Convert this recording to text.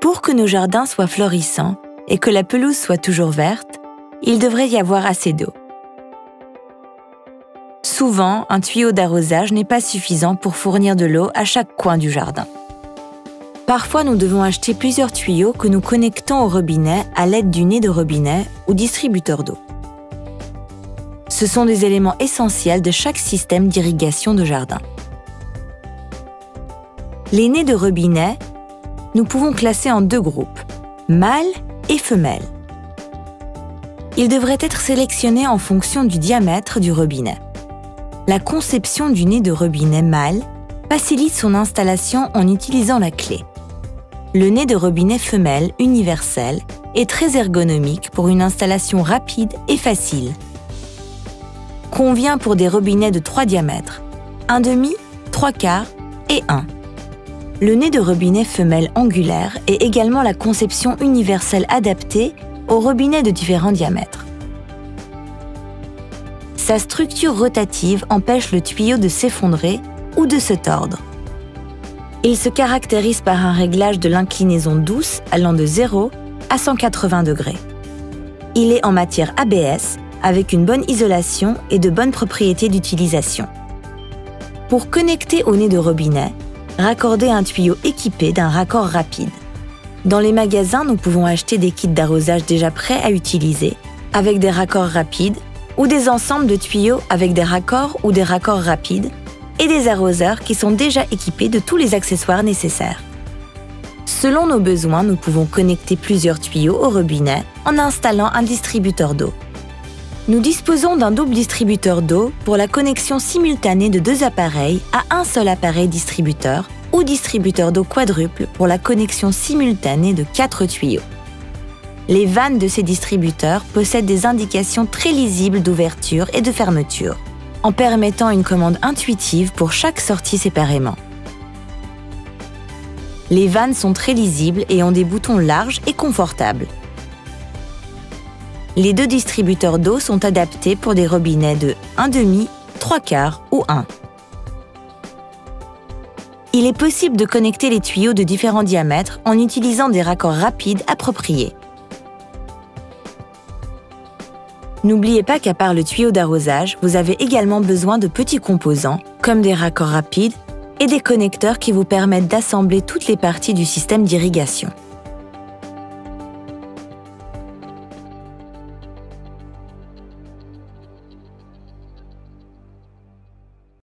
Pour que nos jardins soient florissants et que la pelouse soit toujours verte, il devrait y avoir assez d'eau. Souvent, un tuyau d'arrosage n'est pas suffisant pour fournir de l'eau à chaque coin du jardin. Parfois, nous devons acheter plusieurs tuyaux que nous connectons au robinet à l'aide du nez de robinet ou distributeur d'eau. Ce sont des éléments essentiels de chaque système d'irrigation de jardin. Les nez de robinet, nous pouvons classer en deux groupes, mâles et femelles. Ils devraient être sélectionnés en fonction du diamètre du robinet. La conception du nez de robinet mâle facilite son installation en utilisant la clé. Le nez de robinet femelle universel est très ergonomique pour une installation rapide et facile. Convient pour des robinets de 3 diamètres, 1,5, 3/4 et 1. Le nez de robinet femelle angulaire est également la conception universelle adaptée aux robinets de différents diamètres. Sa structure rotative empêche le tuyau de s'effondrer ou de se tordre. Il se caractérise par un réglage de l'inclinaison douce allant de 0 à 180 degrés. Il est en matière ABS avec une bonne isolation et de bonnes propriétés d'utilisation. Pour connecter au nez de robinet, raccordez un tuyau équipé d'un raccord rapide. Dans les magasins, nous pouvons acheter des kits d'arrosage déjà prêts à utiliser, avec des raccords rapides, ou des ensembles de tuyaux avec des raccords ou des raccords rapides, et des arroseurs qui sont déjà équipés de tous les accessoires nécessaires. Selon nos besoins, nous pouvons connecter plusieurs tuyaux au robinet en installant un distributeur d'eau. Nous disposons d'un double distributeur d'eau pour la connexion simultanée de 2 appareils à un seul appareil distributeur ou distributeur d'eau quadruple pour la connexion simultanée de 4 tuyaux. Les vannes de ces distributeurs possèdent des indications très lisibles d'ouverture et de fermeture, en permettant une commande intuitive pour chaque sortie séparément. Les vannes sont très lisibles et ont des boutons larges et confortables. Les 2 distributeurs d'eau sont adaptés pour des robinets de 1,5, 3/4 ou 1. Il est possible de connecter les tuyaux de différents diamètres en utilisant des raccords rapides appropriés. N'oubliez pas qu'à part le tuyau d'arrosage, vous avez également besoin de petits composants, comme des raccords rapides et des connecteurs qui vous permettent d'assembler toutes les parties du système d'irrigation.